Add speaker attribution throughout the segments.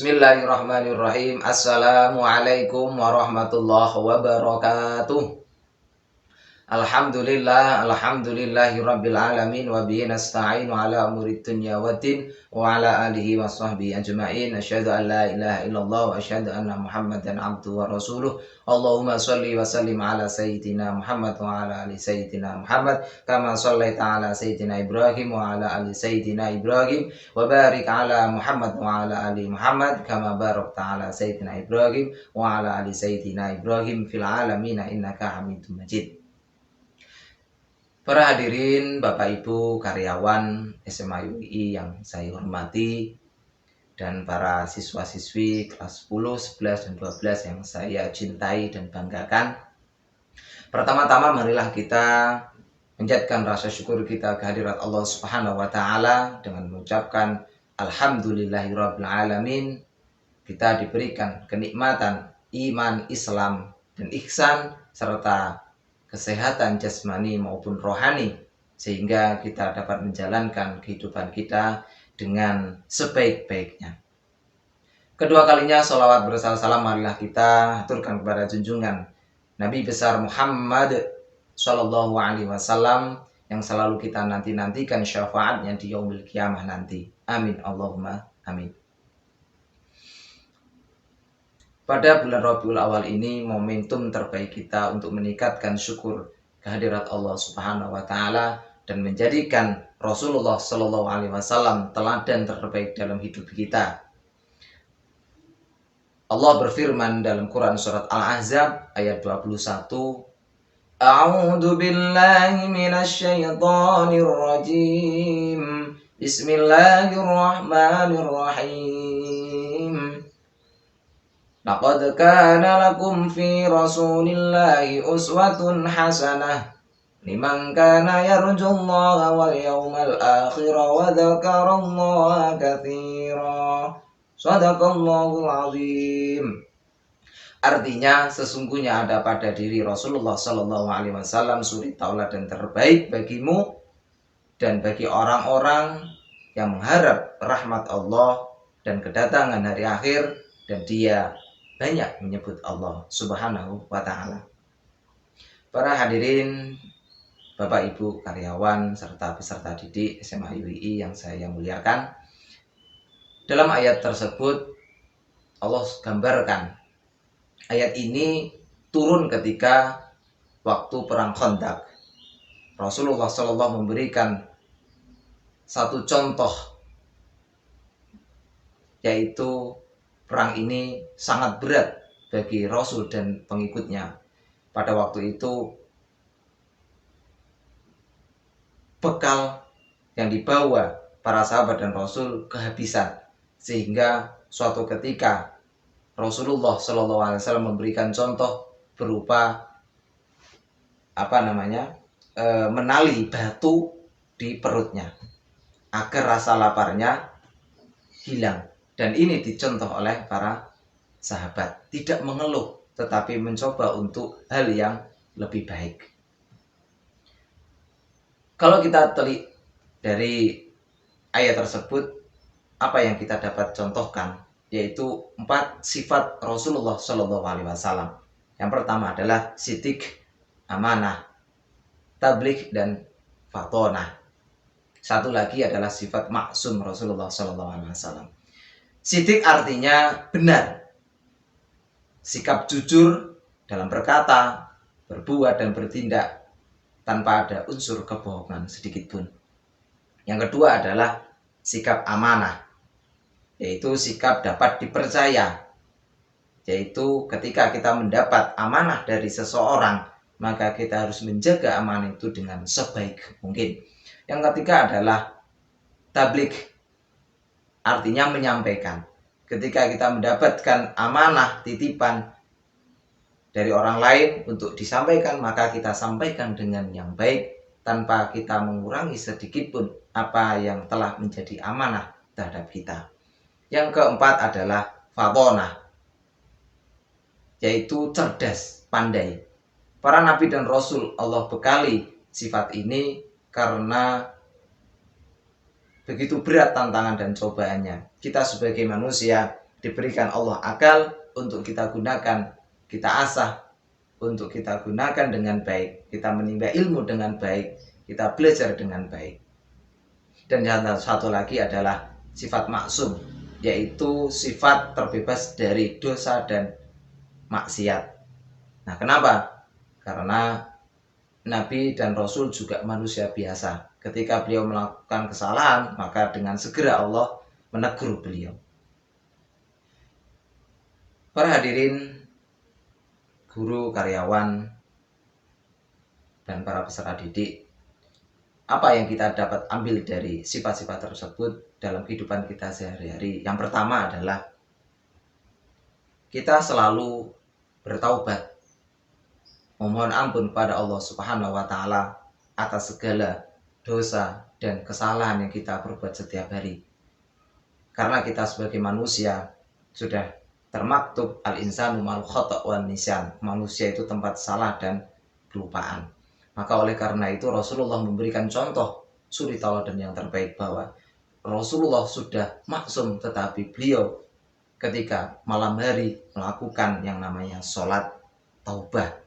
Speaker 1: Bismillahirrahmanirrahim. Assalamualaikum warahmatullahi wabarakatuh. Alhamdulillahi rabbil alamin wa bihi nasta'inu ala umurid dunya waddin wa ala alihi wa sahbihi ajma'in. Asyhadu an la ilaha illallah wa asyhadu anna Muhammadan abduhu wa rasuluh. Allahumma shalli wa sallim ala sayyidina Muhammad wa ala ali sayyidina Muhammad kama shallaita ala sayyidina Ibrahim wa ala ali sayyidina Ibrahim wa barik ala Muhammad wa ala ali Muhammad kama barakta ala sayyidina Ibrahim wa ala ali sayyidina Ibrahim fil alamin innaka Hamidum Majid. Para hadirin, Bapak Ibu, karyawan SMA UI yang saya hormati, dan para siswa-siswi kelas 10, 11, dan 12 yang saya cintai dan banggakan. Pertama-tama marilah kita menjadikan rasa syukur kita kehadirat Allah Subhanahu wa Ta'ala dengan mengucapkan Alhamdulillahirabbil alamin. Kita diberikan kenikmatan iman, Islam, dan ihsan serta kesehatan jasmani maupun rohani, sehingga kita dapat menjalankan kehidupan kita dengan sebaik-baiknya. Kedua kalinya sholawat beserta salam marilah kita aturkan kepada junjungan Nabi besar Muhammad Sallallahu Alaihi Wasallam yang selalu kita nantikan syafaatnya di yaumil qiyamah nanti. Amin Allahumma amin. Pada bulan Rabiul Awal ini momentum terbaik kita untuk meningkatkan syukur kehadirat Allah Subhanahu wa Ta'ala dan menjadikan Rasulullah Sallallahu Alaihi Wasallam teladan terbaik dalam hidup kita. Allah berfirman dalam Quran surat Al-Ahzab ayat 21, A'udzu billahi minasyaitonir rajim. Bismillahirrahmanirrahim. Laqad kana lakum fi Rasulillahi uswatun hasanah liman kana yarjullaha wal yawmal akhir wa dzakarallaha katsira. Shadaqallahul azim. Artinya, sesungguhnya ada pada diri Rasulullah Sallallahu Alaihi Wasallam suri tauladan terbaik bagimu dan bagi orang-orang yang mengharap rahmat Allah dan kedatangan hari akhir, dan dia banyak menyebut Allah Subhanahu wa Ta'ala. Para hadirin, Bapak Ibu karyawan serta peserta didik SMA UI yang saya muliakan, dalam ayat tersebut Allah gambarkan ayat ini turun ketika waktu perang Khandaq. Rasulullah SAW memberikan satu contoh, yaitu perang ini sangat berat bagi Rasul dan pengikutnya. Pada waktu itu bekal yang dibawa para sahabat dan Rasul kehabisan, sehingga suatu ketika Rasulullah SAW memberikan contoh berupa menali batu di perutnya agar rasa laparnya hilang. Dan ini dicontoh oleh para sahabat, tidak mengeluh tetapi mencoba untuk hal yang lebih baik. Kalau kita telik dari ayat tersebut, apa yang kita dapat contohkan yaitu 4 sifat Rasulullah Shallallahu Alaihi Wasallam. Yang pertama adalah sidik, amanah, tabligh, dan fatonah. Satu lagi adalah sifat maksum Rasulullah Shallallahu Alaihi Wasallam. Sidik artinya benar, sikap jujur dalam berkata, berbuat, dan bertindak tanpa ada unsur kebohongan sedikit pun. Yang kedua adalah sikap amanah, yaitu sikap dapat dipercaya, yaitu ketika kita mendapat amanah dari seseorang, maka kita harus menjaga amanah itu dengan sebaik mungkin. Yang ketiga adalah tabligh, artinya menyampaikan. Ketika kita mendapatkan amanah titipan dari orang lain untuk disampaikan, maka kita sampaikan dengan yang baik tanpa kita mengurangi sedikit pun apa yang telah menjadi amanah terhadap kita. Yang keempat adalah fatonah, yaitu cerdas, pandai. Para nabi dan rasul Allah bekali sifat ini karena begitu berat tantangan dan cobaannya. Kita sebagai manusia diberikan Allah akal untuk kita gunakan, kita asah untuk kita gunakan dengan baik, kita menimba ilmu dengan baik, kita belajar dengan baik. Dan yang satu lagi adalah sifat maksum, yaitu sifat terbebas dari dosa dan maksiat. Nah, kenapa? Karena Nabi dan Rasul juga manusia biasa. Ketika beliau melakukan kesalahan, maka dengan segera Allah menegur beliau. Para hadirin, guru, karyawan, dan para peserta didik, apa yang kita dapat ambil dari sifat-sifat tersebut dalam kehidupan kita sehari-hari? Yang pertama adalah kita selalu bertaubat, memohon ampun kepada Allah Subhanahu wa Ta'ala atas segala dosa dan kesalahan yang kita perbuat setiap hari. Karena kita sebagai manusia sudah termaktub al-insanu mal khata' wan nisyan. Manusia itu tempat salah dan kelupaan. Maka oleh karena itu Rasulullah memberikan contoh suri tauladan yang terbaik bahwa Rasulullah sudah maksum, tetapi beliau ketika malam hari melakukan yang namanya sholat taubah,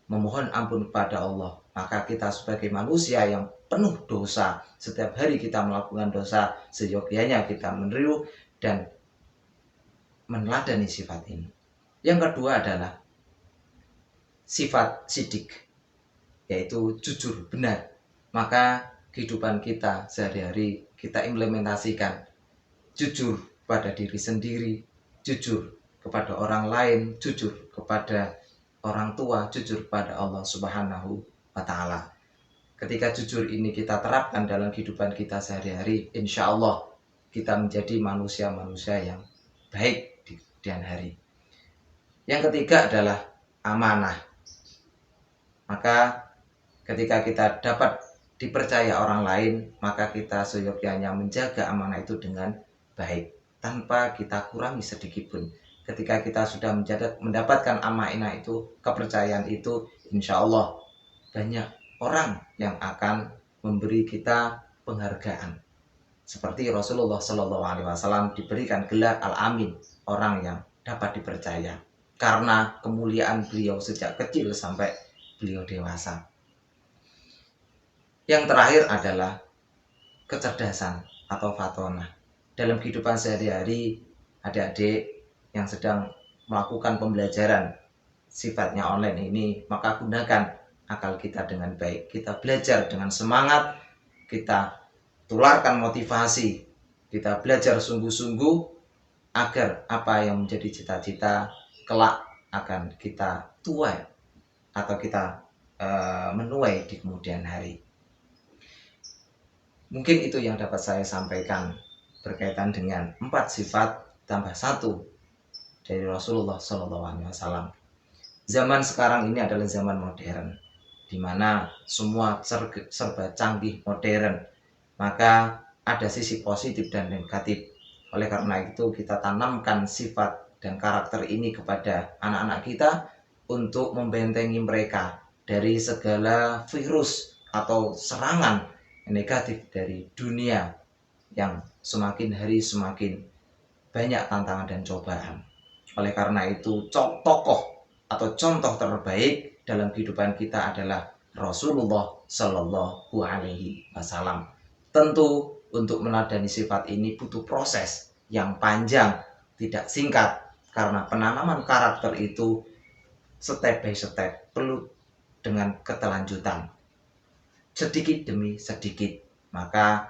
Speaker 1: memohon ampun kepada Allah. Maka kita sebagai manusia yang penuh dosa, setiap hari kita melakukan dosa, seyogyanya kita meniru dan meneladani sifat ini. Yang kedua adalah sifat sidik, yaitu jujur, benar. Maka kehidupan kita sehari-hari kita implementasikan jujur pada diri sendiri, jujur kepada orang lain, jujur kepada orang tua, jujur pada Allah Subhanahu wa Ta'ala. Ketika jujur ini kita terapkan dalam kehidupan kita sehari-hari, insya Allah kita menjadi manusia-manusia yang baik di kemudian hari. Yang ketiga adalah amanah. Maka ketika kita dapat dipercaya orang lain, maka kita seyogyanya menjaga amanah itu dengan baik, tanpa kita kurangi sedikit pun. Ketika kita sudah mendapatkan amanah itu, kepercayaan itu, insya Allah banyak orang yang akan memberi kita penghargaan. Seperti Rasulullah SAW diberikan gelar Al-Amin, orang yang dapat dipercaya, karena kemuliaan beliau sejak kecil sampai beliau dewasa. Yang terakhir adalah kecerdasan atau fatonah. Dalam kehidupan sehari-hari, adik-adik yang sedang melakukan pembelajaran sifatnya online ini, maka gunakan akal kita dengan baik. Kita belajar dengan semangat, kita tularkan motivasi, kita belajar sungguh-sungguh agar apa yang menjadi cita-cita kelak akan kita tuai atau kita menuai di kemudian hari. Mungkin itu yang dapat saya sampaikan berkaitan dengan 4 sifat tambah 1 dari Rasulullah SAW. Zaman sekarang ini adalah zaman modern, di mana semua serba canggih modern, maka ada sisi positif dan negatif. Oleh karena itu kita tanamkan sifat dan karakter ini kepada anak-anak kita untuk membentengi mereka dari segala virus atau serangan negatif dari dunia yang semakin hari semakin banyak tantangan dan cobaan. Oleh karena itu tokoh atau contoh terbaik dalam kehidupan kita adalah Rasulullah Shallallahu Alaihi Wasallam. Tentu untuk meneladani sifat ini butuh proses yang panjang, tidak singkat, karena penanaman karakter itu step by step, perlu dengan ketelanjutan. Sedikit demi sedikit, maka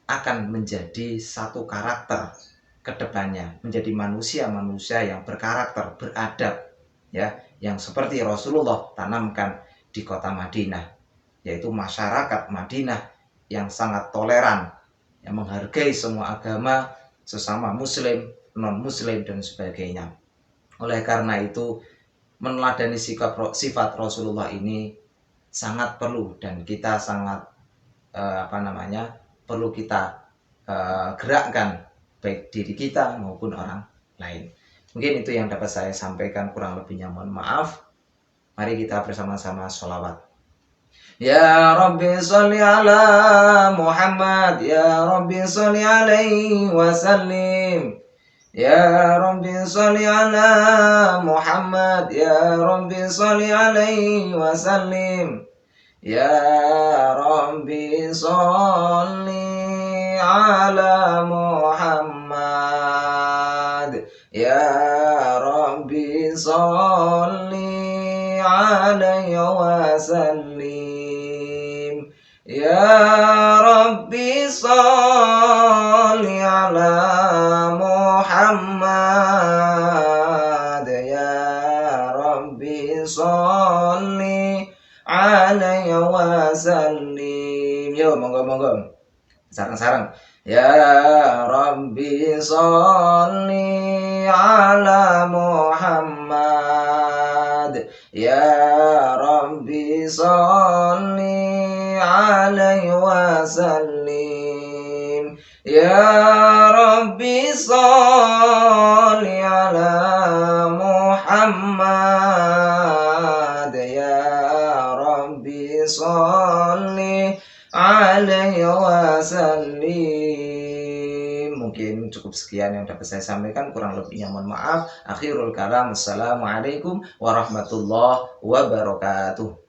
Speaker 1: akan menjadi satu karakter kedepannya, menjadi manusia-manusia yang berkarakter, beradab, ya, yang seperti Rasulullah tanamkan di kota Madinah, yaitu masyarakat Madinah yang sangat toleran, yang menghargai semua agama, sesama muslim, non-muslim, dan sebagainya. Oleh karena itu, meneladani sifat Rasulullah ini sangat perlu, dan kita sangat perlu kita gerakkan, baik diri kita maupun orang lain. Mungkin itu yang dapat saya sampaikan, kurang lebihnya mohon maaf. Mari kita bersama-sama sholawat. Ya Rabbi sholli ala Muhammad, Ya Rabbi sholli alaihi wasallim, Ya Rabbi sholli ala Muhammad, Ya Rabbi sholli alaihi wasallim. Ya Rabbi sholli ala Muhammad, Ya Rabbi sholli alaihi wasallim. Ya Rabbi sholli ala Muhammad, Ya Rabbi sholli alaihi wasallim. Yo, monggo. Sarang-sarang. Ya Rabbi sholli ala Muhammad, Ya Rabbi sholli alaihi wasallim. Ya Rabbi sholli ala Muhammad, Ya Rabbi sholli alaihi wasallim. Mungkin cukup sekian yang dapat saya sampaikan, kurang lebihnya mohon maaf. Akhirul kalam, assalamualaikum warahmatullahi wabarakatuh.